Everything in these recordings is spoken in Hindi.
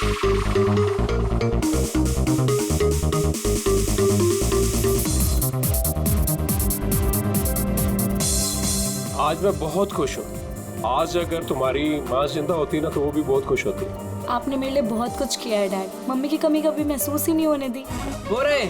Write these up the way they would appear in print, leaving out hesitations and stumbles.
आज मैं बहुत खुश हूँ। आज अगर तुम्हारी माँ जिंदा होती ना तो वो भी बहुत खुश होती। आपने मेरे लिए बहुत कुछ किया है डैड। मम्मी की कमी कभी महसूस ही नहीं होने दी। हो रहे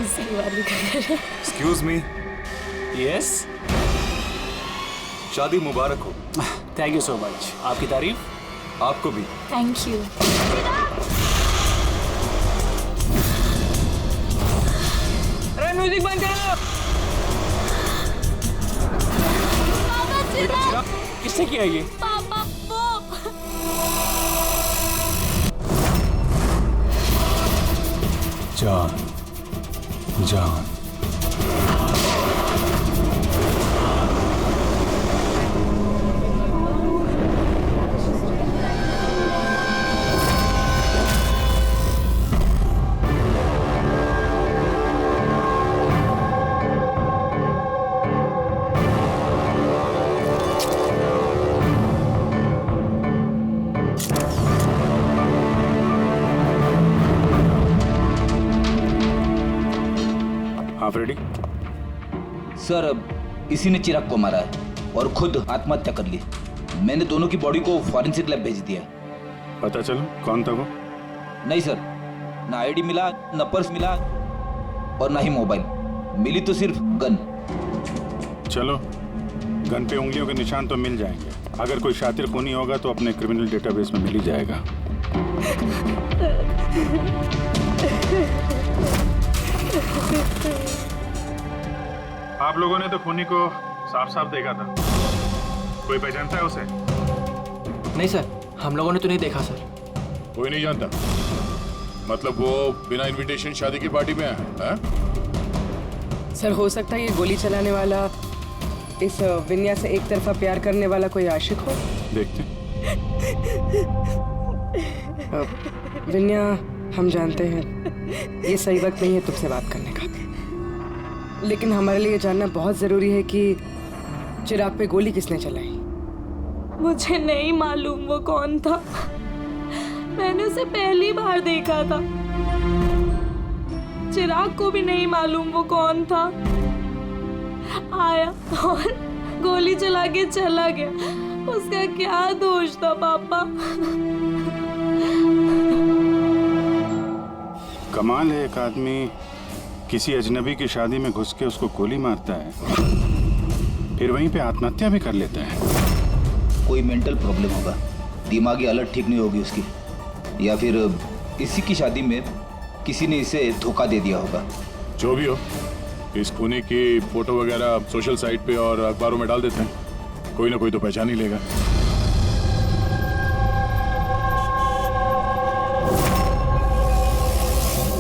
सही वाली एक्सक्यूज मी। यस, शादी मुबारक हो। Thank you so much. आपकी तारीफ। आपको भी। Thank you. अरे म्यूजिक बंद करो। किसने किया ये? पापा वो जान जान आप रेडी? सर अब इसी ने चिराग को मारा है और खुद आत्महत्या कर ली। मैंने दोनों की बॉडी को फॉरेंसिक लैब भेज दिया। पता चलो कौन था वो? नहीं सर, ना आईडी मिला, ना पर्स मिला और ना ही मोबाइल मिली, तो सिर्फ गन। चलो, गन पे उंगलियों के निशान तो मिल जाएंगे। अगर कोई शातिर खूनी होगा तो अपने क्रिमिनल डेटाबेस में मिल ही जाएगा। आप लोगों ने तो खूनी को साफ साफ देखा था। कोई पहचानता है उसे? नहीं सर, हम लोगों ने तो नहीं देखा सर। कोई नहीं जानता? मतलब वो बिना इनविटेशन शादी की पार्टी में आया है? सर हो सकता है ये गोली चलाने वाला इस विन्या से एक तरफा प्यार करने वाला कोई आशिक हो। देखते। विन्या, हम जानते हैं ये सही वक्त नहीं है तुमसे बात करने का, लेकिन हमारे लिए जानना बहुत जरूरी है कि चिराग पे गोली किसने चलाई। मुझे नहीं मालूम वो कौन था। मैंने उसे पहली बार देखा था। चिराग को भी नहीं मालूम वो कौन था। आया और गोली चला के चला गया। उसका क्या दोष था पापा? कमाल है, एक आदमी किसी अजनबी की शादी में घुस के उसको गोली मारता है, फिर वहीं पे आत्महत्या भी कर लेता है। कोई मेंटल प्रॉब्लम होगा, दिमागी हालत ठीक नहीं होगी उसकी, या फिर इसी की शादी में किसी ने इसे धोखा दे दिया होगा। जो भी हो, इस खूनी की फोटो वगैरह सोशल साइट पे और अखबारों में डाल देते हैं। कोई ना कोई तो पहचान ही लेगा।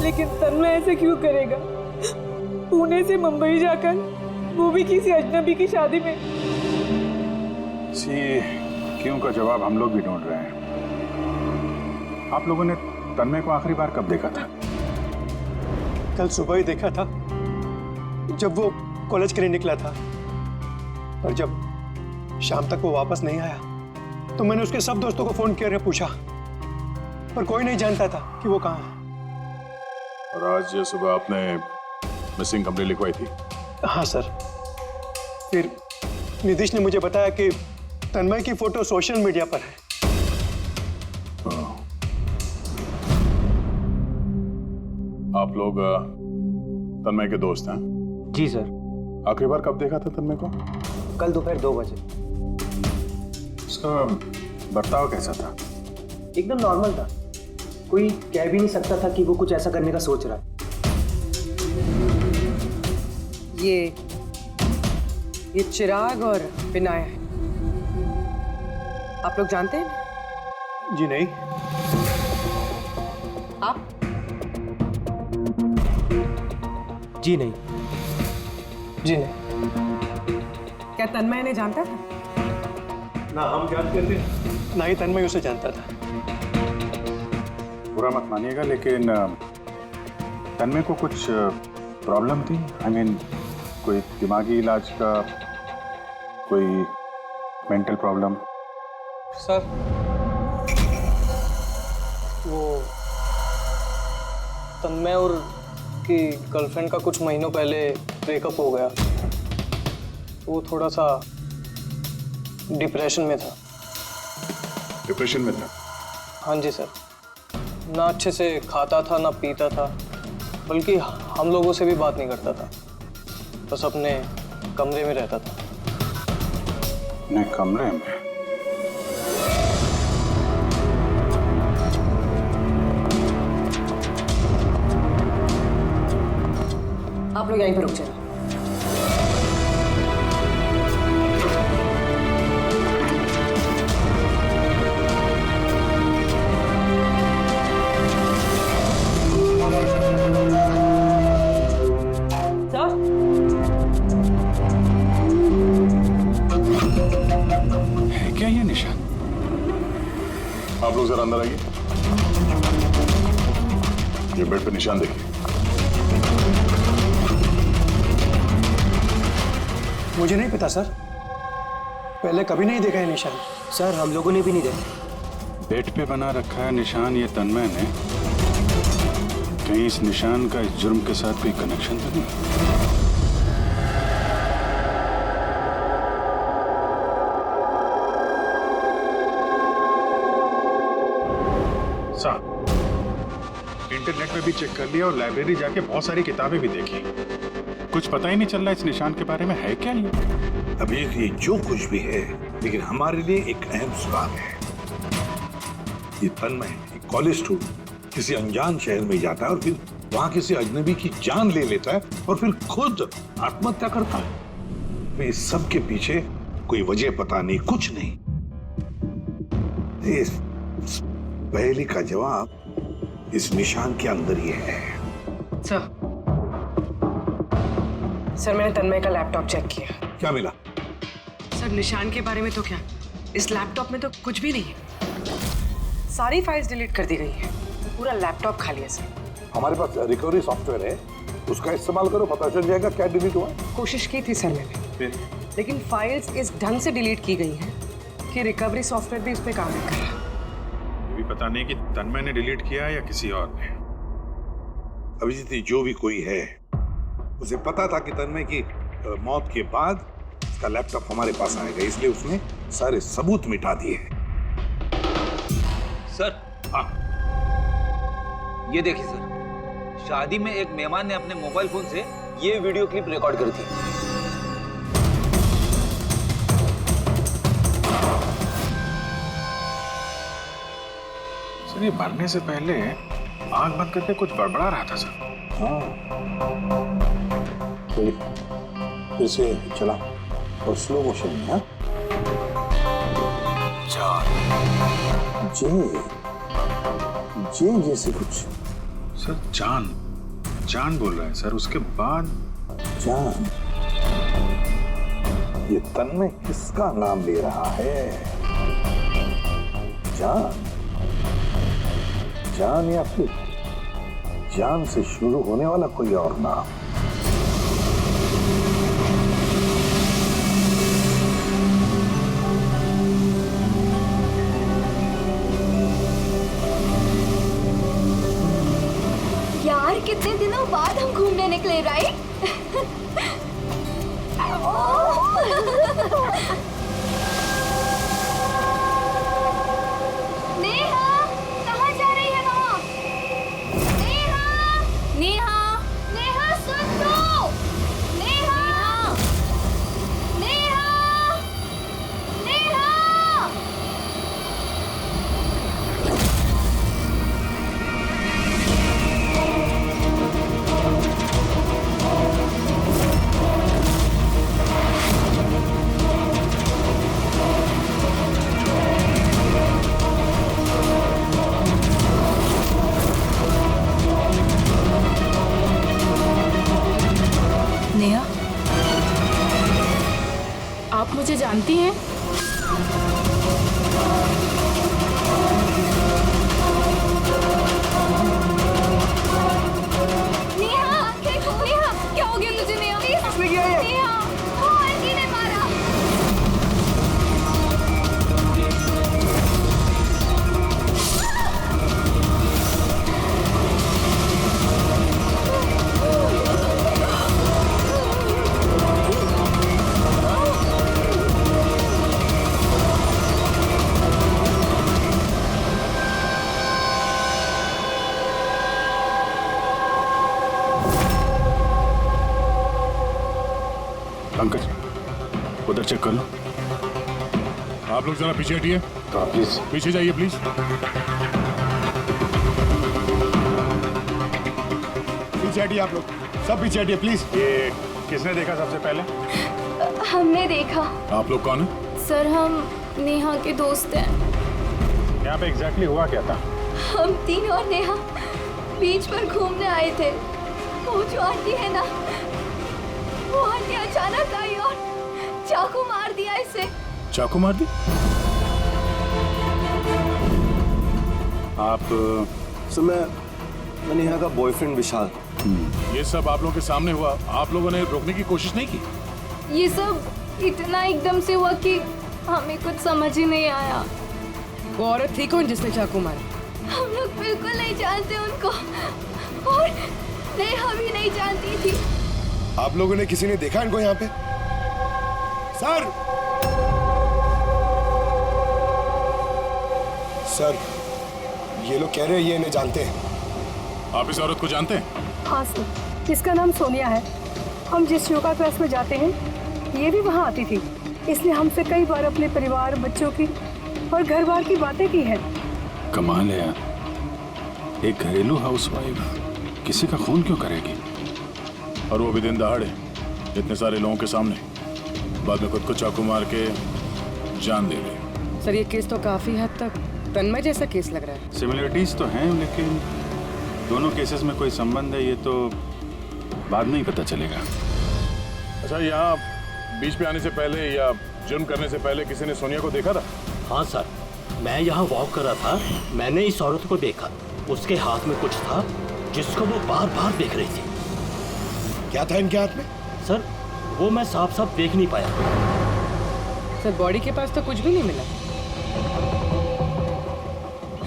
लेकिन तन्मय ऐसे क्यों करेगा? पुणे से मुंबई जाकर, वो भी किसी अजनबी की शादी में। इसी क्यों का जवाब हम लोग भी ढूंढ रहे हैं। आप लोगों ने तन्मय को आखिरी बार कब देखा था? कल सुबह ही देखा था, जब वो कॉलेज के लिए निकला था। और जब शाम तक वो वापस नहीं आया तो मैंने उसके सब दोस्तों को फोन करके पूछा, पर कोई नहीं जानता था कि वो कहाँ है। और आज सुबह आपने मिसिंग कंप्लेंट लिखवाई थी? हाँ सर। फिर निधिश ने मुझे बताया कि तन्मय की फोटो सोशल मीडिया पर है। आप लोग तन्मय के दोस्त हैं? जी सर। आखिरी बार कब देखा था तन्मय को? कल दोपहर 2 बजे। उसका बर्ताव कैसा था? एकदम नॉर्मल था, कोई कह भी नहीं सकता था कि वो कुछ ऐसा करने का सोच रहा है। ये चिराग और विनाया है, आप लोग जानते हैं? जी नहीं। आप? जी नहीं। जी नहीं। क्या तन्मय ने जानता था? ना हम जानते थे, ना ही तन्मय उसे जानता था। बुरा मत मानिएगा, लेकिन तन्मय को कुछ प्रॉब्लम थी? आई मीन कोई दिमागी इलाज का, कोई मेंटल प्रॉब्लम? सर वो तन्मय और की गर्लफ्रेंड का कुछ महीनों पहले ब्रेकअप हो गया, वो थोड़ा सा डिप्रेशन में था। डिप्रेशन में था? हाँ जी सर, ना अच्छे से खाता था ना पीता था, बल्कि हम लोगों से भी बात नहीं करता था, बस अपने कमरे में रहता था। अपने कमरे में? आप लोग यहीं पर रुक जाओ। है क्या ये निशान? आप लोग जरा अंदर आइए। ये बेड पे निशान देखिए। मुझे नहीं पता सर, पहले कभी नहीं देखा है निशान। सर हम लोगों ने भी नहीं देखा। बेड पे बना रखा है निशान ये तन्मय ने। कहीं इस निशान का इस जुर्म के साथ कोई कनेक्शन तो नहीं? साहब, इंटरनेट में भी चेक कर लिया और लाइब्रेरी जाके बहुत सारी किताबें भी देखी, कुछ पता ही नहीं चल रहा इस निशान के बारे में। है क्या ये? अभी ये जो कुछ भी है, लेकिन हमारे लिए एक अहम सवाल है। ये तन्मय एक कॉलेज स्टूडेंट किसी अनजान शहर में जाता है और फिर वहां किसी अजनबी की जान ले लेता है और फिर खुद आत्महत्या करता है। इस सब के पीछे कोई वजह पता नहीं, कुछ नहीं। इस पहेली का जवाब इस निशान के अंदर ही है। सर मैंने तन्मय का लैपटॉप चेक किया। क्या मिला? सर निशान के बारे में तो क्या, इस लैपटॉप में तो कुछ भी नहीं है। सारी फाइल्स डिलीट कर दी गई है, पूरा लैपटॉप खाली है सर। हमारे पास रिकवरी सॉफ्टवेयर है, उसका इस्तेमाल करो, पता चल जाएगा क्या डिलीट हुआ। कोशिश की थी सर मैंने, लेकिन फाइल्स इस ढंग से डिलीट की गई हैं कि रिकवरी सॉफ्टवेयर भी उस पर काम नहीं कर रहा। ये भी पता नहीं कि तन्मय ने डिलीट किया या किसी और ने। अभिजीत, जो भी कोई है, उसे पता था कि तन्मय की मौत के बाद इसका लैपटॉप हमारे पास आएगा, इसलिए उसने सारे सबूत मिटा दिए। सर, हाँ, ये देखिए सर, शादी में एक मेहमान ने अपने मोबाइल फोन से ये वीडियो क्लिप रिकॉर्ड करी थी। सर ये मरने से पहले आंख बंद करके कुछ बड़बड़ा रहा था सर। हाँ, फिर से चला और स्लो मोशन में। हाँ, जे जैसे कुछ। सर जान, जान बोल रहा है सर, उसके बाद जान। ये तन्मय किसका नाम ले रहा है? जान, जान या फिर जान से शुरू होने वाला कोई और नाम? यार कितने दिनों बाद हम घूमने निकले, राइट? नेहा, कहाँ जा रही है वहाँ? नेहा, नेहा, नेहा सुन तो! नेहा, नेहा, नेहा! नेहा देखो, नेहा क्या हो गया तुझे? नेहा किसने किया ये? नेहा वो आंटी ने मारा। पंकज, उधर चेक कर लो। आप लोग जरा पीछे हटिए। प्लीज पीछे जाइए प्लीज। पीछे हटिए आप लोग, सब पीछे हटिए प्लीज। ये किसने देखा सबसे पहले? हमने देखा। आप लोग कौन है? सर हम नेहा के दोस्त हैं। यहाँ पे एग्जैक्टली हुआ क्या था? हम तीन और नेहा बीच पर घूमने आए थे। वो जो आंटी है ना, वो आंटी अचानक आई और चाकू मार दिया इसे। चाकू मार दी? आप सर मैं नेहा का बॉयफ्रेंड विशाल। ये सब आप लोगों के सामने हुआ, आप लोगों ने रोकने की कोशिश नहीं की? ये सब इतना एकदम से हुआ कि हमें कुछ समझ ही नहीं आया। वो औरत थी कौन जिसने चाकू मारा? हम लोग बिल्कुल नहीं जानते उनको, और नेहा भी नहीं जानती थी। आप लोगों ने किसी ने देखा इनको यहाँ पे? सर सर ये लोग कह रहे हैं ये इन्हें जानते हैं। आप इस औरत को जानते हैं? हाँ सर, इसका नाम सोनिया है। हम जिस योगा क्लास में जाते हैं ये भी वहाँ आती थी। इसने हमसे कई बार अपने परिवार, बच्चों की और घर बार की बातें की है। कमाल है यार, एक घरेलू हाउसवाइफ किसी का खून क्यों करेगी? और वो भी दिन दहाड़े, इतने सारे लोगों के सामने, बाद में खुद को चाकू मार के जान दे गई। सर ये केस तो काफी हद तक तन्मय जैसा केस लग रहा है। सिमिलरिटीज तो हैं, लेकिन दोनों केसेस में कोई संबंध है ये तो बाद में ही पता चलेगा। अच्छा, यहाँ बीच पे आने से पहले या जुर्म करने से पहले किसी ने सोनिया को देखा था? हाँ सर, मैं यहाँ वॉक कर रहा था, मैंने इस औरत को देखा। उसके हाथ में कुछ था जिसको वो बार बार देख रही थी। क्या था इनके हाथ में? सर वो मैं साफ साफ देख नहीं पाया। सर बॉडी के पास तो कुछ भी नहीं मिला।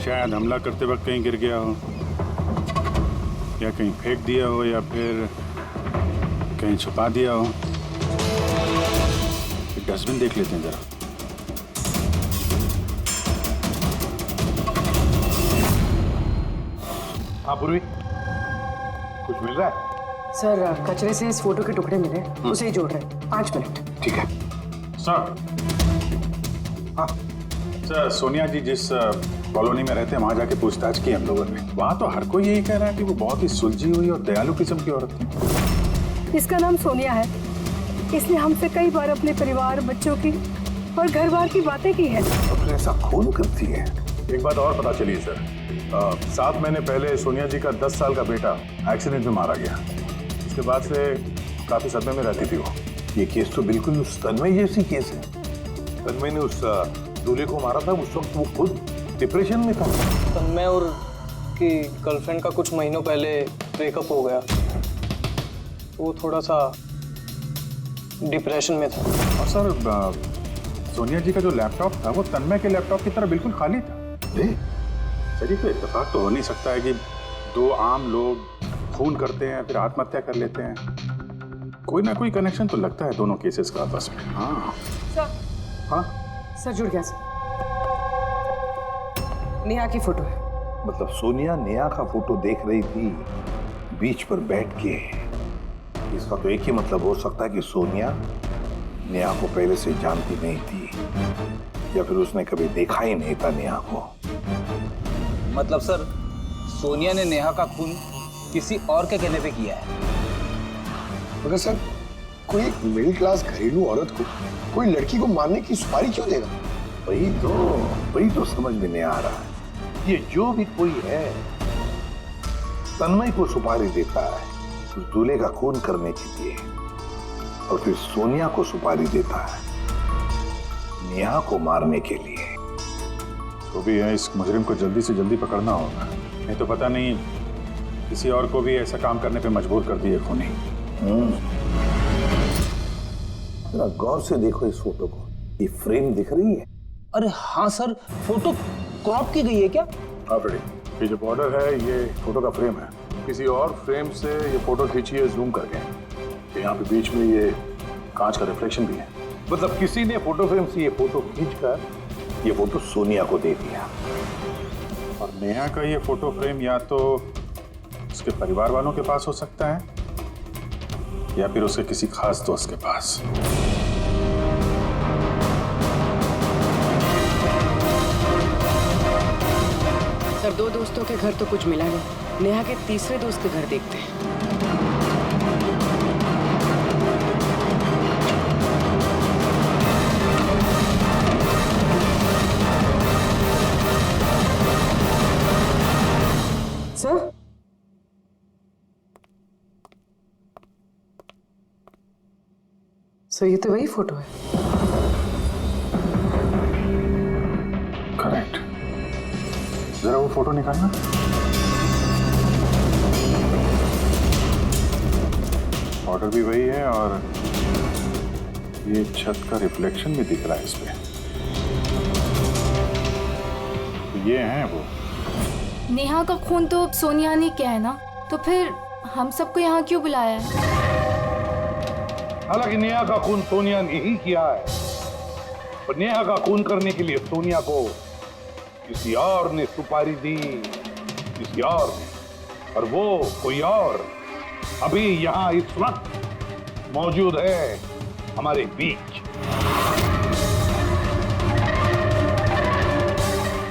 शायद हमला करते वक्त कहीं गिर गया हो, या कहीं फेंक दिया हो, या फिर कहीं छुपा दिया हो। डस्टबिन देख लेते हैं जरा। हाँ पूर्वी, कुछ मिल रहा है? सर कचरे से इस फोटो के टुकड़े मिले, उसे ही जोड़ रहे। 5 मिनट। ठीक है सर। हाँ सर, सोनिया जी जिस कॉलोनी में रहते हैं वहाँ जाके पूछताछ की हम लोगों ने। वहाँ तो हर कोई यही कह रहा है कि वो बहुत ही सुलझी हुई और दयालु किस्म की औरत थी। इसका नाम सोनिया है। इसने हमसे कई बार अपने परिवार, बच्चों की और घर बार की बातें की है। तो ऐसा खून करती है? एक बात और पता चली सर, 7 महीने पहले सोनिया जी का 10 साल का बेटा एक्सीडेंट में मारा गया। उसके बाद से काफी सदमे में रहती थी वो। ये केस तो बिल्कुल उस तन्मय जैसी केस है। तन्मय ने उस दूल्हे को मारा था, उस वक्त वो खुद डिप्रेशन में था। तन्मय और की गर्लफ्रेंड का कुछ महीनों पहले ब्रेकअप हो गया। वो थोड़ा सा डिप्रेशन में था। और सर सोनिया जी का जो लैपटॉप था वो तन्मय के लैपटॉप की तरह बिल्कुल खाली था। सर ये तो इत्तेफाक तो हो नहीं सकता है कि 2 आम लोग खून करते हैं फिर आत्महत्या कर लेते हैं। कोई ना कोई कनेक्शन तो लगता है दोनों केसेस का आपस में। हाँ सर। हाँ सर जुड़ गया सर। नेहा की फोटो है। मतलब सोनिया नेहा का फोटो देख रही थी बीच पर बैठ के। इसका तो एक ही मतलब हो सकता है कि सोनिया नेहा को पहले से जानती नहीं थी, या फिर उसने कभी देखा ही नहीं था नेहा को। मतलब सर, सोनिया ने नेहा का खून किसी और के कहने पे किया है। मगर सर, कोई एक मिडिल क्लास घरेलू औरत को कोई लड़की को मारने की सुपारी क्यों देगा? वही तो समझ में नहीं आ रहा है। ये जो भी कोई है तन्मय को सुपारी देता है उस दूल्हे का खून करने के लिए, और फिर सोनिया को सुपारी देता है नेहा को मारने के लिए। तो भी है, इस मुजरिम को जल्दी से जल्दी पकड़ना होगा, नहीं तो पता नहीं किसी और को भी ऐसा काम करने पे मजबूर कर दिए खूनी। जरा गौर से देखो इस फोटो को, ये फ्रेम दिख रही है? अरे हाँ सर, फोटो क्रॉप की गई है क्या? हाँ फ्रेडी, ये जो बॉर्डर है ये फोटो का फ्रेम है, किसी और फ्रेम से ये फोटो खींची है जूम करके। यहाँ पे बीच में ये कांच का रिफ्लेक्शन भी है। मतलब किसी ने फोटो फ्रेम से ये फोटो खींचकर ये फोटो सोनिया को दे दिया। और नेहा का ये फोटो फ्रेम या तो उसके परिवार वालों के पास हो सकता है या फिर उसके किसी खास दोस्त के पास। सर, 2 दोस्तों के घर तो कुछ मिला नहीं, नेहा के तीसरे दोस्त के घर देखते हैं। सर, ये तो वही फोटो है। करेक्ट, जरा वो फोटो निकालना। ऑर्डर भी वही है और ये छत का रिफ्लेक्शन भी दिख रहा है इस पे। तो ये है वो। नेहा का खून तो सोनिया ने किया है ना, तो फिर हम सबको यहाँ क्यों बुलाया है? हालांकि नेहा का खून सोनिया ने ही किया है, पर नेहा का खून करने के लिए सोनिया को किसी और ने सुपारी दी, किसी और ने, और वो कोई और अभी यहाँ इस वक्त मौजूद है हमारे बीच।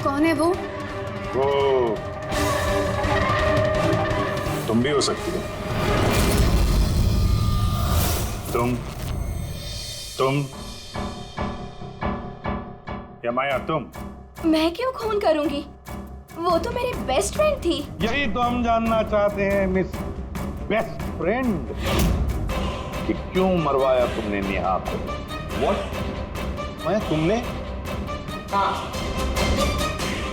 कौन है वो? तुम भी हो सकती हो। तुम या माया तुम? मैं क्यों खून करूंगी? वो तो मेरी बेस्ट फ्रेंड थी। यही तो हम जानना चाहते हैं मिस बेस्ट फ्रेंड, कि क्यों मरवाया तुमने नेहा को? व्हाट? माया, तुमने? हाँ,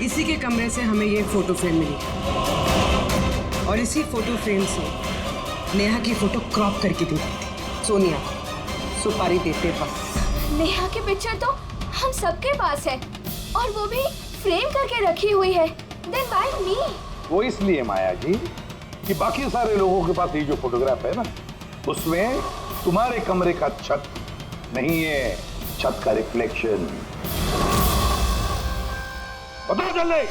इसी के कमरे से हमें ये फोटो फ्रेम मिली और इसी फोटो फ्रेम से नेहा की फोटो क्रॉप करके दी थी सोनिया को सुपारी देते वक्त। नेहा की पिक्चर तो हम सबके पास है और वो भी फ्रेम करके रखी हुई है। Then why me? वो इसलिए माया जी कि बाकी सारे लोगों के पास ये जो फोटोग्राफ है ना, उसमें तुम्हारे कमरे का छत नहीं है, छत का रिफ्लेक्शन। पता चले?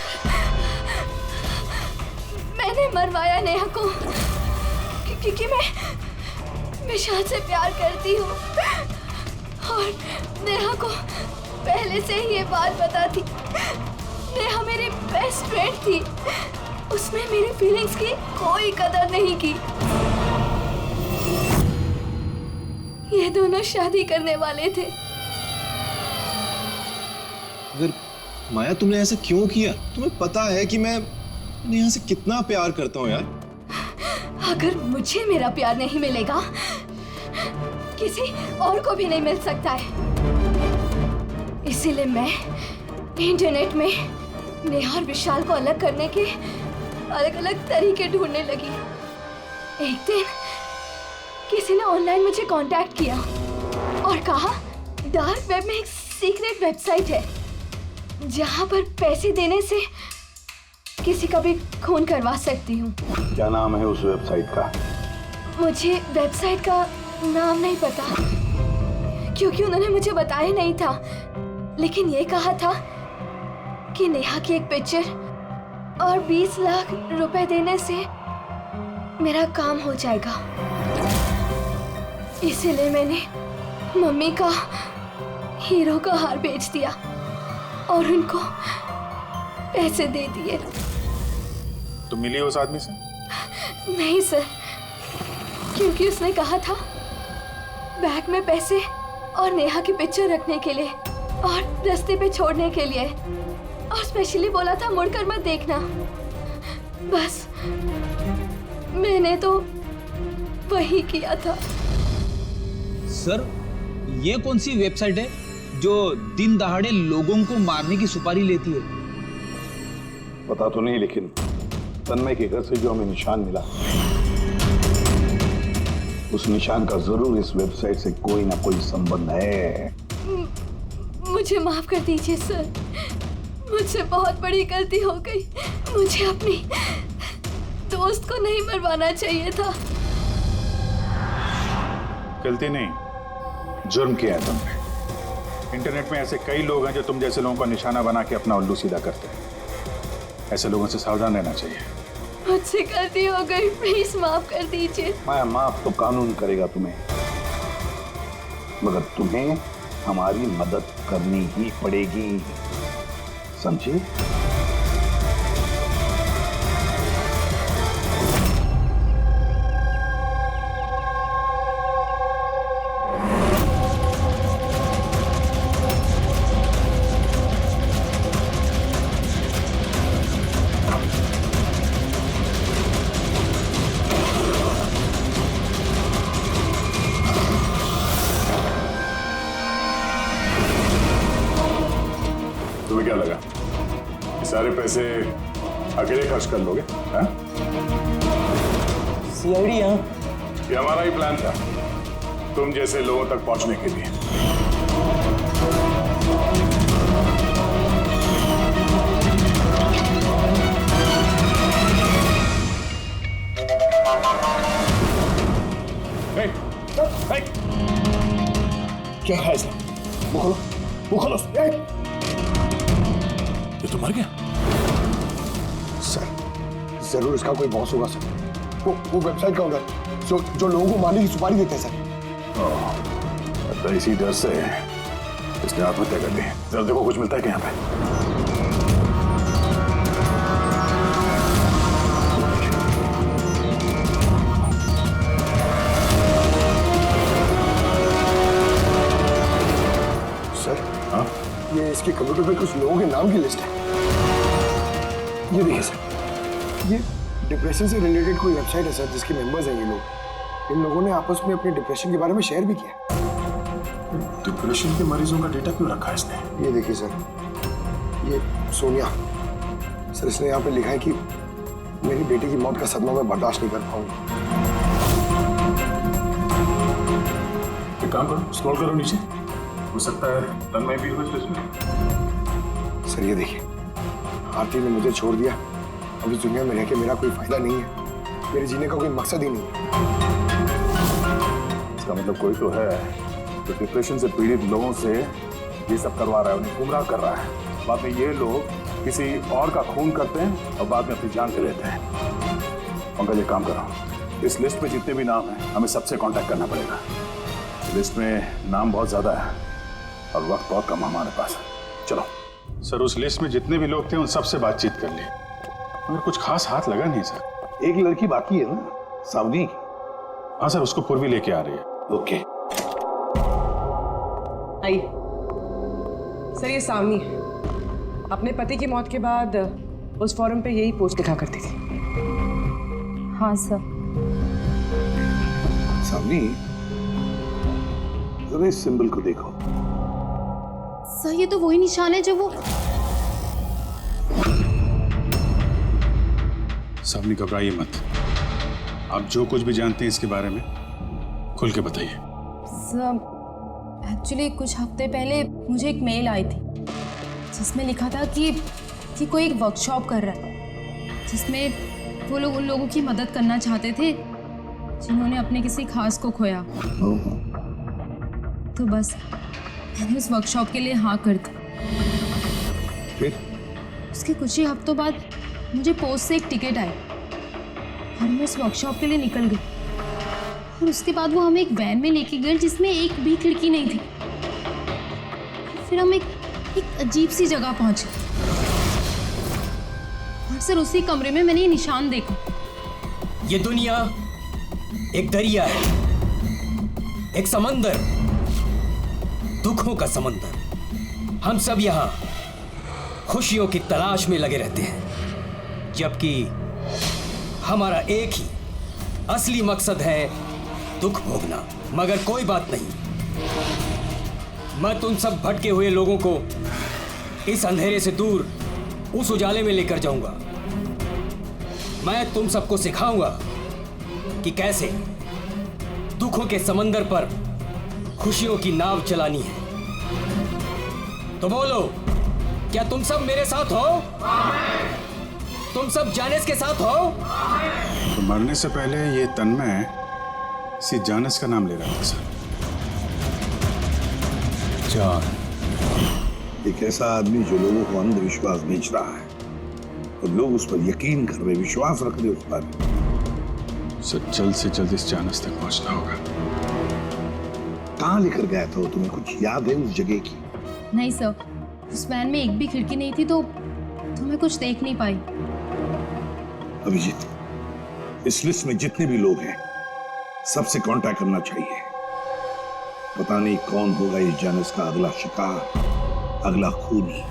मैंने मरवाया नेहा को क्योंकि मैं शाद से प्यार करती हूँ और नेहा को पहले से ही ये बात पता थी। नेहा मेरी बेस्ट फ्रेंड थी, उसने मेरी फीलिंग्स की कोई कदर नहीं की। ये दोनों शादी करने वाले थे। अगर माया तुमने ऐसा क्यों किया? तुम्हें पता है कि मैं नेहा से कितना प्यार करता हूँ यार। अगर मुझे मेरा प्यार नहीं मिलेगा, किसी और को भी नहीं मिल सकता है। इसीलिए मैं इंटरनेट में नेहा और विशाल को अलग करने के अलग अलग तरीके ढूंढने लगी। एक दिन किसी ने ऑनलाइन मुझे कांटेक्ट किया और कहा डार्क वेब में एक सीक्रेट वेबसाइट है जहां पर पैसे देने से किसी का भी खून करवा सकती हूँ। क्या नाम है उस वेबसाइट का? मुझे वेबसाइट का नाम नहीं पता क्योंकि उन्होंने मुझे बताया नहीं था, लेकिन ये कहा था कि नेहा की एक पिक्चर और 20 लाख रुपए देने से मेरा काम हो जाएगा। इसीलिए मैंने मम्मी का हीरो का हार बेच दिया और उनको पैसे दे दिए। तुम मिली उस आदमी से? नहीं सर, क्योंकि उसने कहा था बैग में पैसे और नेहा की पिक्चर रखने के लिए और रास्ते पे छोड़ने के लिए, और स्पेशली बोला था मुड़कर मत देखना। बस मैंने तो वही किया था। सर, ये कौन सी वेबसाइट है जो दिन दहाड़े लोगों को मारने की सुपारी लेती है? पता तो नहीं, लेकिन तन्मय के घर से जो हमें निशान मिला, उस निशान का जरूर इस वेबसाइट से कोई ना कोई संबंध है। मुझे माफ कर दीजिए सर, मुझसे बहुत बड़ी गलती हो गई। मुझे अपनी दोस्त को नहीं मरवाना चाहिए था। गलती नहीं, जुर्म किया है तुमने। इंटरनेट में ऐसे कई लोग हैं जो तुम जैसे लोगों का निशाना बना के अपना उल्लू सीधा करते हैं। ऐसे लोगों से सावधान रहना चाहिए। मुझसे गलती हो गई, प्लीज माफ कर दीजिए। मैं माफ तो कानून करेगा तुम्हें, मगर तुम्हें हमारी मदद करनी ही पड़ेगी, समझे? तुम्हें क्या लगा ये सारे पैसे अकेले खर्च कर लोगे? सीआईडी यहाँ? ये हमारा ही प्लान था, तुम जैसे लोगों तक पहुंचने के लिए। क्या है सर? वो खोलो, वो खोलो। ये तो मर गया। सर जरूर इसका कोई बॉस होगा सर। वो वेबसाइट का ओनर जो लोगों को मारने की सुपारी देते हैं सर। तो इसी डर से इसने आत्महत्या कर ली। जरा देखो कुछ मिलता है क्या यहाँ पे? ये इसके कंप्यूटर पे कुछ लोगों के नाम की लिस्ट है। ये देखिए सर, ये डिप्रेशन से रिलेटेड कोई वेबसाइट है सर, जिसके मेंबर्स हैं ये लोग। इन लोगों ने आपस में अपने डिप्रेशन के बारे में शेयर भी किया। डिप्रेशन के मरीजों का डेटा क्यों रखा है इसने? ये देखिए सर, ये सोनिया सर, इसने यहाँ पे लिखा है कि मेरी बेटी की मौत का सदमा मैं बर्दाश्त नहीं कर पाऊंगा। एक काम करो, स्क्रॉल करो नीचे, हो सकता है तन्मय भी हो इस लिस्ट में। सर ये देखिए, आरती ने मुझे छोड़ दिया। अब इस दुनिया में रह के मेरा कोई फायदा नहीं है, मेरे जीने का कोई मकसद ही नहीं है। इसका मतलब कोई तो है जो डिप्रेशन से पीड़ित लोगों से ये सब करवा रहा है, उन्हें गुमराह कर रहा है। बाद में ये लोग किसी और का खून करते हैं और बाद में अपनी जान दे देते हैं। पंकज एक काम करो, इस लिस्ट में जितने भी नाम हैं हमें सबसे कांटेक्ट करना पड़ेगा। लिस्ट में नाम बहुत ज्यादा है और वक्त बहुत कम हमारे पास। चलो सर, उस लिस्ट में जितने भी लोग थे उन सबसे बातचीत कर ली, मगर कुछ खास हाथ लगा नहीं सर। एक लड़की बाकी है ना, सावनी। हाँ सर, उसको पूर्वी लेके आ रही है। ओके आइए सर, ये सावनी है। अपने पति की मौत के बाद उस फोरम पे यही पोस्ट लिखा करती थी। हाँ सर। सावनी, जरा इस सिंबल को देखो। सर ये तो वही निशान है जो वो। सावनी घबराइए मत, आप जो कुछ भी जानते हैं इसके बारे में खुल के बताइए। सर एक्चुअली कुछ हफ्ते पहले मुझे एक मेल आई थी जिसमें लिखा था कि कोई एक वर्कशॉप कर रहा है जिसमें वो लोग उन लोगों की मदद करना चाहते थे जिन्होंने अपने किसी खास को खोया। तो बस मैंने उस वर्कशॉप के लिए हाँ कर दी। फिर उसके कुछ ही हफ्तों बाद मुझे पोस्ट से एक टिकट आई और मैं उस वर्कशॉप के लिए निकल गई। और उसके बाद वो हमें एक वैन में लेके गए जिसमें एक भी खिड़की नहीं थी। फिर हम एक अजीब सी जगह पहुंचे और सर उसी कमरे में मैंने ये निशान देखा। ये दुनिया एक दरिया है, एक समंदर, दुखों का समंदर। हम सब यहाँ खुशियों की तलाश में लगे रहते हैं, जबकि हमारा एक ही असली मकसद है दुख भोगना। मगर कोई बात नहीं, मैं तुम सब भटके हुए लोगों को इस अंधेरे से दूर उस उजाले में लेकर जाऊंगा। मैं तुम सबको सिखाऊंगा कि कैसे दुखों के समंदर पर खुशियों की नाव चलानी है। तो बोलो, क्या तुम सब मेरे साथ हो? तुम सब जानिस के साथ हो? तो मरने से पहले ये तन्मय इसी जानिस का नाम ले रहा था सर। जान, एक ऐसा आदमी जो लोगों को अंधविश्वास बेच रहा है और लोग उस पर यकीन कर रहे, विश्वास रख रहे उस पर। सर जल्द से जल्द इस जानिस तक पहुंचना होगा। कहाँ लेकर गया था? तुम्हें कुछ याद है उस जगह की? नहीं सर, उस वैन में एक भी खिड़की नहीं थी तो मैं कुछ देख नहीं पाई। अभिजीत, इस लिस्ट में जितने भी लोग हैं सबसे कांटेक्ट करना चाहिए। पता नहीं कौन होगा इस जानिस का अगला शिकार, अगला खूनी।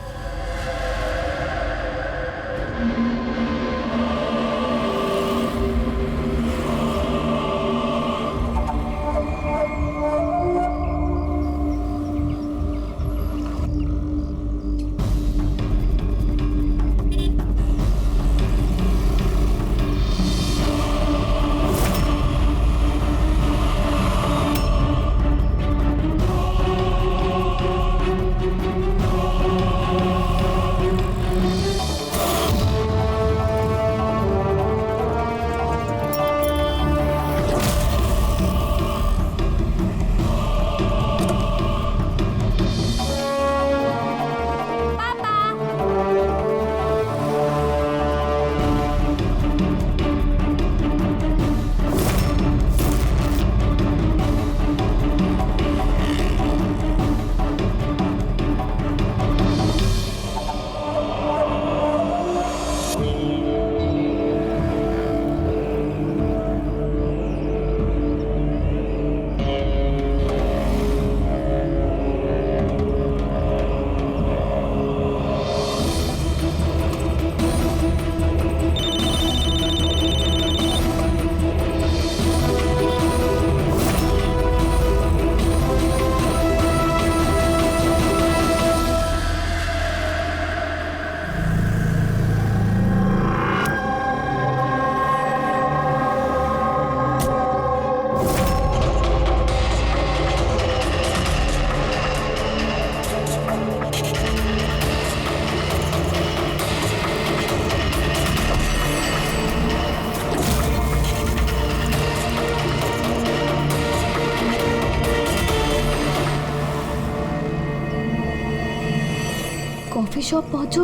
कॉफी शॉप पहुंचो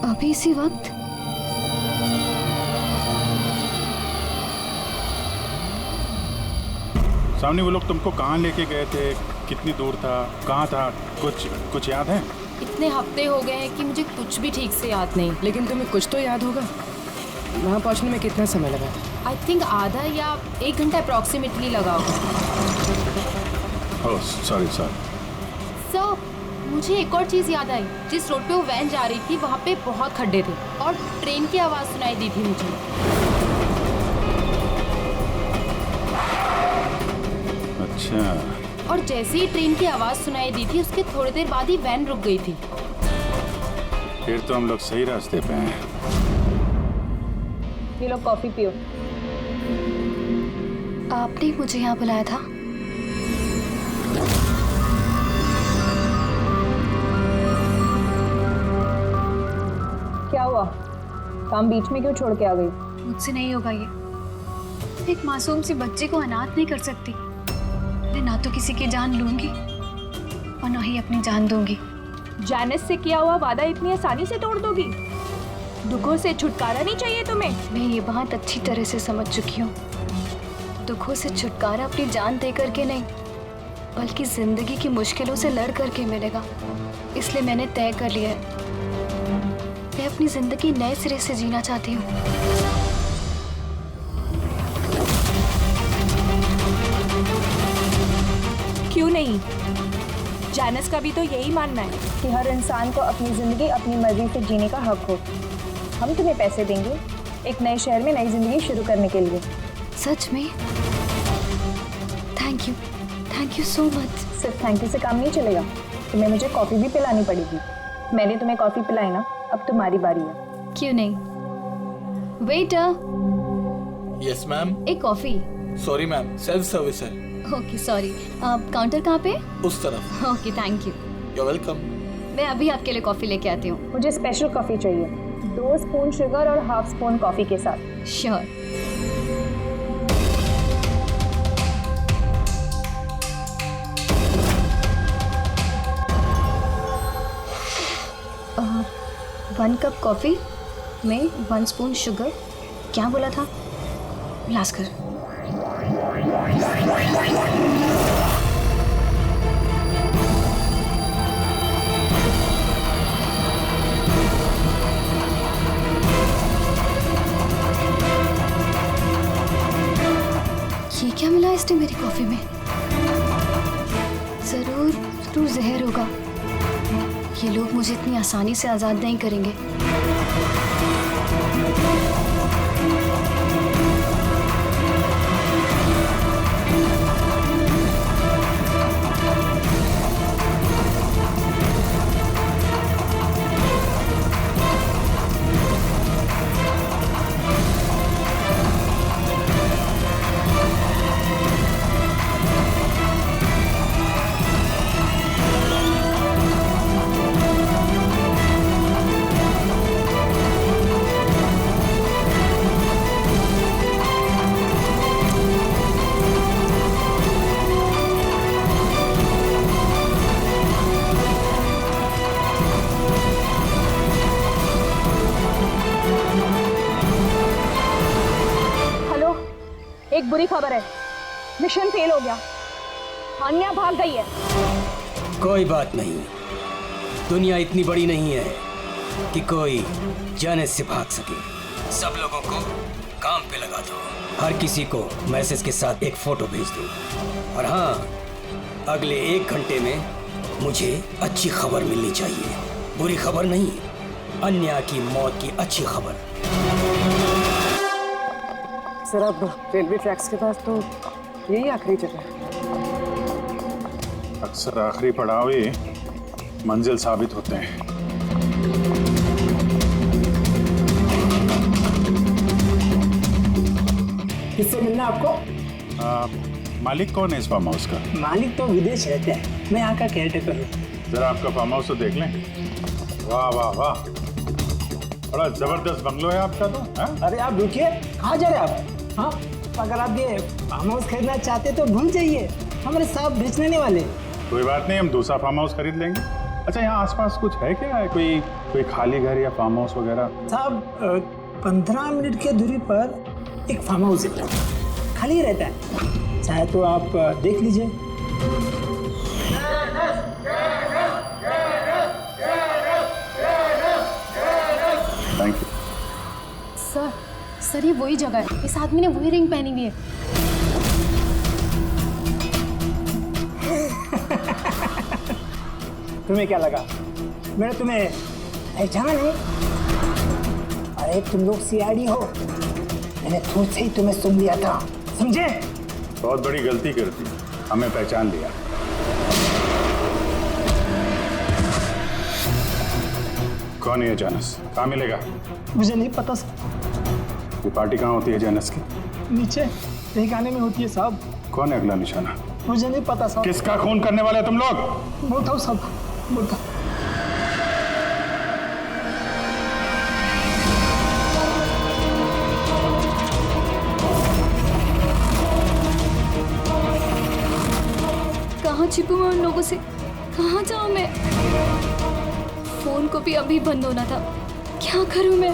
अभी इसी वक्त? सामने वो लोग तुमको कहाँ लेके गए थे, कितनी दूर था, कहाँ था, कुछ याद है? इतने हफ्ते हो गए हैं कि मुझे कुछ भी ठीक से याद नहीं। लेकिन तुम्हें कुछ तो याद होगा। वहाँ पहुँचने में कितना समय लगा था? आई थिंक आधा या 1 घंटा अप्रॉक्सीमेटली लगा होगा। Oh sorry. सर, मुझे एक और चीज़ याद आई। जिस रोड पे वो वैन जा रही थी वहाँ पे बहुत खड्डे थे और ट्रेन की आवाज़ सुनाई दी थी मुझे। अच्छा। और जैसे ही ट्रेन की आवाज़ सुनाई दी थी उसके थोड़ी देर बाद ही वैन रुक गई थी। फिर तो हम लोग सही रास्ते पे हैं। ये लो कॉफी पियो। आपने मुझे यहाँ बुलाया था? क्या हुआ? काम बीच में क्यों छोड़ के आ गई? मुझसे नहीं होगा ये। एक मासूम सी बच्चे को अनाथ नहीं कर सकती। मैं ना तो किसी की जान लूंगी और ना ही अपनी जान दूंगी। जानिस से किया हुआ वादा इतनी आसानी से तोड़ दोगी? दुखों से छुटकारा नहीं चाहिए तुम्हें? मैं ये बहुत अच्छी तरह से समझ चुकी हूँ। दुखों से छुटकारा अपनी जान दे करके नहीं, बल्कि जिंदगी की मुश्किलों से लड़ करके मिलेगा। इसलिए मैंने तय कर लिया है, मैं अपनी जिंदगी नए सिरे से जीना चाहती हूँ। क्यों नहीं? जानिस का भी तो यही मानना है कि हर इंसान को अपनी जिंदगी अपनी मर्जी से जीने का हक हो। हम तुम्हें पैसे देंगे एक नए शहर में नई जिंदगी शुरू करने के लिए। सच में? Thank thank you so much. सिर्फ थैंक यू से काम नहीं चलेगा, तुम्हें मुझे कॉफ़ी भी पिलानी पड़ेगी। मैंने तुम्हें कॉफ़ी पिलाई ना, अब तुम्हारी बारी है। क्यों नहीं? Waiter, yes ma'am. एक coffee. Sorry ma'am, self service है। Okay sorry. काउंटर कहाँ पे? उस तरफ। Okay thank you. You welcome. मैं अभी आपके लिए कॉफी लेके आती हूँ। मुझे स्पेशल कॉफ़ी चाहिए, 2 स्पून शुगर और हाफ स्पून कॉफ़ी के साथ। श्योर। वन कप कॉफ़ी में 1 स्पून शुगर। क्या बोला था? लास्कर। ये क्या मिला इसने मेरी कॉफी में? जरूर जरूर जहर होगा। ये लोग मुझे इतनी आसानी से आजाद नहीं करेंगे। एक बुरी खबर है, मिशन फेल हो गया। अन्या भाग गई है। कोई बात नहीं, दुनिया इतनी बड़ी नहीं है कि कोई जाने से भाग सके। सब लोगों को काम पे लगा दो। हर किसी को मैसेज के साथ एक फोटो भेज दो। और हाँ, अगले 1 घंटे में मुझे अच्छी खबर मिलनी चाहिए। बुरी खबर नहीं, अन्या की मौत की अच्छी खबर। सर अब रेलवे ट्रैक्स के पास तो यही आखिरी जगह है। अक्सर आखिरी पड़ाव ही मंजिल साबित होते हैं। किससे मिलना आपको? मालिक कौन है इस फार्म हाउस का? मालिक तो विदेश रहते हैं, मैं यहाँ का केयरटेकर हूँ। जरा आपका फार्म हाउस तो देख लें। वाह वाह वाह, बड़ा जबरदस्त बंगलो है आपका तो। अरे आप रुकिए, कहाँ जा रहे हैं आप? हाँ, अगर आप ये फार्म हाउस खरीदना चाहते तो भूल जाइए, हमारे साहब बेचने नहीं वाले। कोई बात नहीं, हम दूसरा फार्म हाउस खरीद लेंगे। अच्छा, यहाँ आसपास कुछ है क्या? कोई खाली घर या फार्म हाउस वगैरह? साहब 15 मिनट की दूरी पर एक फार्म हाउस है, खाली रहता है, चाहे तो आप देख लीजिए। Thank you. सर ये वही जगह है। इस आदमी ने वही रिंग पहनी हुई है। तुम्हें क्या लगा मैंने तुम्हें पहचाना नहीं? अरे तुम लोग सीआईडी हो, मैंने खुद से ही तुम्हें सुन लिया था, समझे? बहुत बड़ी गलती कर दी, हमें पहचान लिया। कौन है ये जानस? कहाँ मिलेगा? मुझे नहीं पता सर। ये पार्टी कहाँ होती है जानस की? नीचे तहखाने में होती है साहब। कौन है अगला निशाना? मुझे नहीं पता साहब। किसका खून करने वाले तुम लोग? बोलता हूँ साहब, बोलता। कहाँ छिपूं मैं उन लोगों से? कहाँ जाऊँ मैं? फोन को भी अभी बंद होना था। क्या करूँ मैं?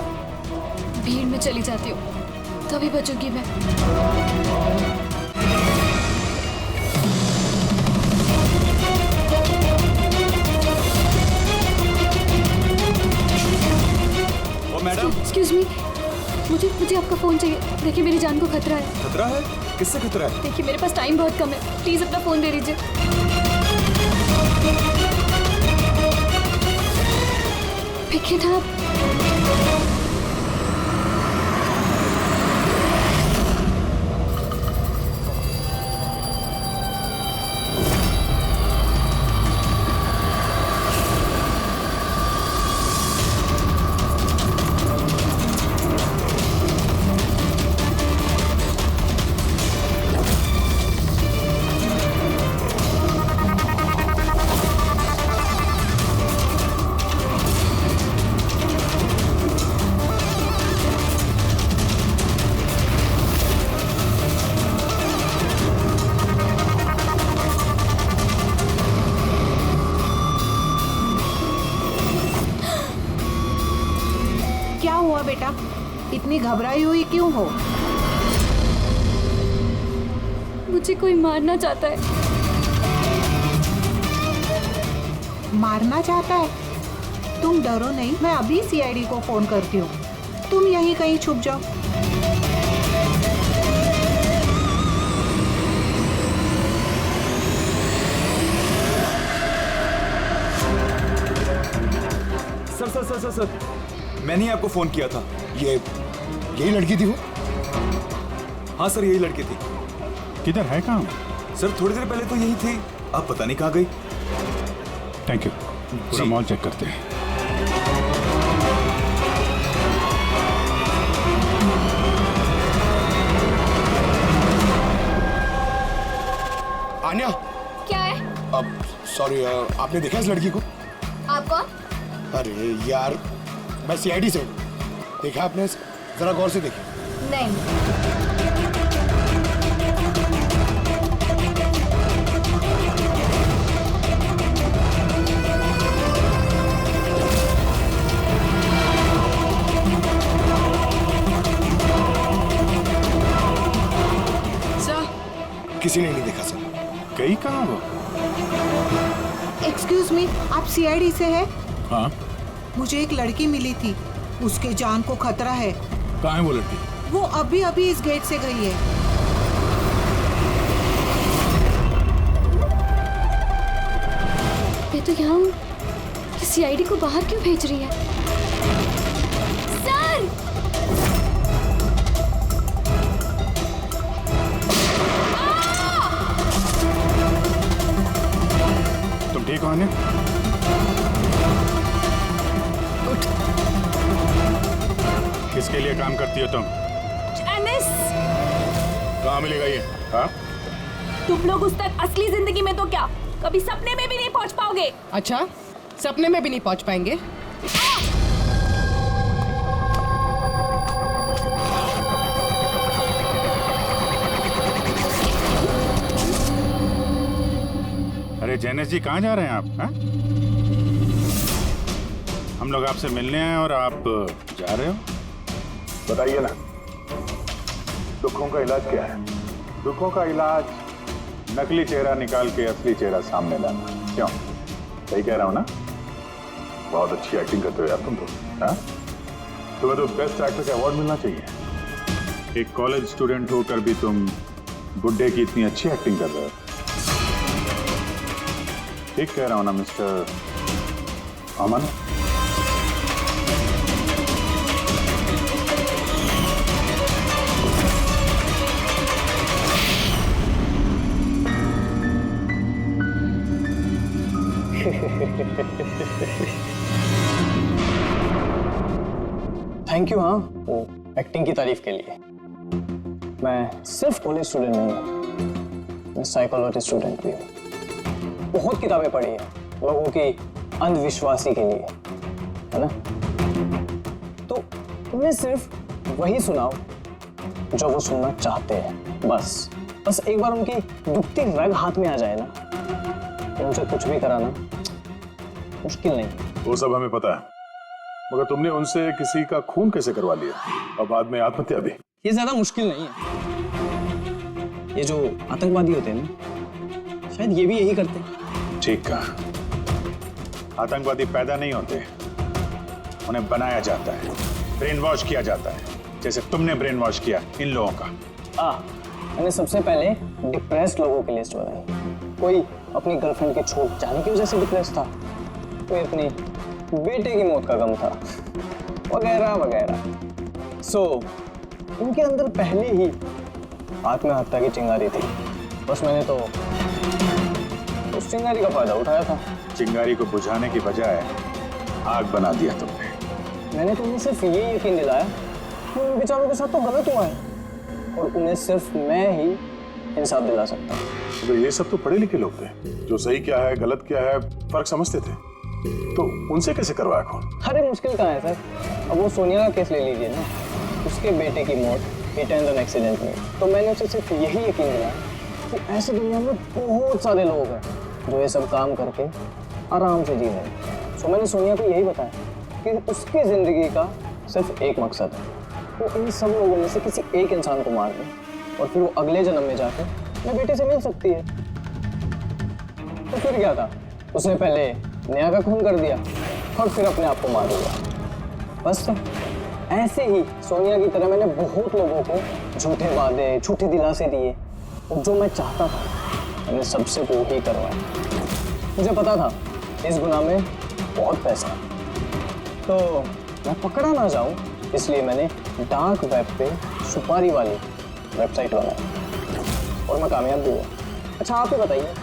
भीड़ में चली जाती हूँ, तभी बचूंगी मैं। ओ मैडम, एक्सक्यूज मी, मुझे आपका फोन चाहिए। देखिए मेरी जान को खतरा है। खतरा है? किससे खतरा है? देखिए मेरे पास टाइम बहुत कम है, प्लीज अपना फोन दे दीजिए। Pick it up. क्या हुआ बेटा, इतनी घबराई हुई क्यों हो? मुझे कोई मारना चाहता है। मारना चाहता है? तुम डरो नहीं, मैं अभी सीआईडी को फोन करती हूँ। तुम यहीं कहीं छुप जाओ। Sir sir sir sir sir, मैंने ही आपको फोन किया था। यही लड़की थी वो? हाँ सर, यही लड़की थी। किधर है कहाँ? सर थोड़ी देर पहले तो यही थी, अब पता नहीं कहाँ गई। Thank you. पूरा मॉल चेक करते हैं। आन्या, क्या है? अब सॉरी, आपने देखा इस लड़की को? आप कौन? अरे यार, मैं सीआईडी से हूँ। देखा आपने? जरा गौर से देखिए। नहीं। किसी ने नहीं देखा सर। गई कहाँ वो? एक्सक्यूज मी, आप सीआईडी से है? हाँ। मुझे एक लड़की मिली थी, उसके जान को खतरा है। कहाँ है वो लड़की? वो अभी अभी इस गेट से गई है। ये तो यहाँ सीआईडी को बाहर क्यों भेज रही है? सर! तुम ठीक हो आन्या? किसके लिए काम करती हो तुम? एनिस! कहाँ मिलेगा ये? हाँ? तुम लोग उस तक असली जिंदगी में तो क्या, कभी सपने में भी नहीं पहुंच पाओगे। अच्छा, सपने में भी नहीं पहुंच पाएंगे? अरे जैनेश जी, कहाँ जा रहे हैं आप? हा? हम लोग आपसे मिलने आए और आप जा रहे हो? बताइए ना, दुखों का इलाज क्या है? दुखों का इलाज नकली चेहरा निकाल के असली चेहरा सामने लाना। क्यों? सही कह रहा हूँ ना? बहुत अच्छी एक्टिंग करते हो यार तुम तो। हाँ? तुम्हें तो बेस्ट एक्टर का अवार्ड मिलना चाहिए। एक कॉलेज स्टूडेंट होकर भी तुम बुड्ढे की इतनी अच्छी एक्टिंग कर रहे हो। ठीक कह रहा हूँ ना मिस्टर अमन? Thank you. हाँ, वो एक्टिंग की तारीफ के लिए। मैं सिर्फ कॉलेज स्टूडेंट नहीं हूँ, मैं साइकोलॉजी स्टूडेंट भी हूँ। बहुत किताबें पढ़ी है लोगों की अंधविश्वासी के लिए, है ना? तो उन्हें सिर्फ वही सुनाओ जो वो सुनना चाहते हैं। बस एक बार उनकी दुखती रग हाथ में आ जाए ना, तो उनसे कुछ भी कराना मुश्किल नहीं। वो सब हमें पता है, मगर तुमने उनसे किसी का खून कैसे करवा लिया और बाद में आत्महत्या भी? ये ज्यादा मुश्किल नहीं है। ये जो आतंकवादी होते हैं ना, शायद ये भी यही करते हैं। ठीक कहा। आतंकवादी पैदा नहीं होते, उन्हें बनाया जाता है, ब्रेन वॉश किया जाता है, जैसे तुमने ब्रेन वॉश किया इन लोगों का। मैंने सबसे पहले डिप्रेस्ड लोगों की लिस्ट बनाई। कोई अपनी गर्लफ्रेंड के छूट जाने की वजह से डिप्रेस था, कोई अपनी बेटे की मौत का गम था, वगैरह वगैरह। सो उनके अंदर पहले ही आत्महत्या की चिंगारी थी। बस मैंने तो उस चिंगारी का फायदा उठाया था। चिंगारी को बुझाने की बजाय आग बना दिया तुमने। मैंने तो उन्हें सिर्फ ये यकीन दिलाया कि उन बेचारों के साथ तो गलत हुआ है और उन्हें सिर्फ मैं ही इंसाफ दिला सकता हूँ। तो ये सब तो पढ़े लिखे लोग थे, जो सही क्या है गलत क्या है फर्क समझते थे, तो उनसे कैसे करवाया खून? अरे मुश्किल कहाँ है सर? अब वो सोनिया का केस ले लीजिए ना, उसके बेटे की मौत हिट एंड रन एक्सीडेंट में। तो मैंने उसे सिर्फ यही यकीन दिलाया कि ऐसे दुनिया में बहुत सारे लोग हैं जो ये सब काम करके आराम से जी रहे हैं। सो मैंने सोनिया को यही बताया कि उसकी जिंदगी का सिर्फ एक मकसद है, वो इन सब लोगों में से किसी एक इंसान को मार दे और फिर वो अगले जन्म में जाके अपने बेटे से मिल सकती है। तो फिर क्या था, उसने पहले नेहा का खून कर दिया और फिर अपने आप को मार दिया। बस तो ऐसे ही सोनिया की तरह मैंने बहुत लोगों को झूठे वादे, झूठे दिलासे दिए, और जो मैं चाहता था मैंने सबसे वो ही करवाया। मुझे पता था इस गुनाह में बहुत पैसा है, तो मैं पकड़ा ना जाऊं, इसलिए मैंने डार्क वेब पे सुपारी वाली वेबसाइट बनाई और मैं कामयाब भी हुआ। अच्छा आप ही बताइए,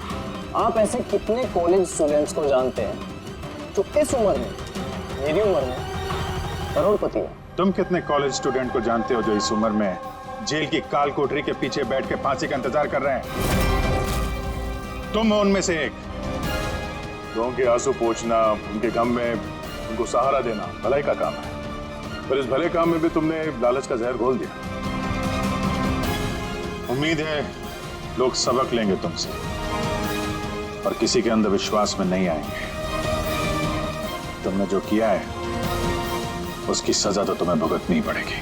आप ऐसे कितने कॉलेज स्टूडेंट्स को जानते हैं जो इस उम्र में, मेरी उम्र में, करोड़पति है? तुम कितने कॉलेज स्टूडेंट को जानते हो जो इस उम्र में जेल की काल कोठरी के पीछे बैठ के फांसी का इंतजार कर रहे हैं? तुम हो उनमें से एक। लोगों के आंसू पोंछना, उनके गम में उनको सहारा देना भलाई का काम है, पर इस भले काम में भी तुमने लालच का जहर घोल दिया। उम्मीद है लोग सबक लेंगे तुमसे और किसी के अंधविश्वास में नहीं आएंगे। तुमने जो किया है उसकी सजा तो तुम्हें भुगतनी ही पड़ेगी।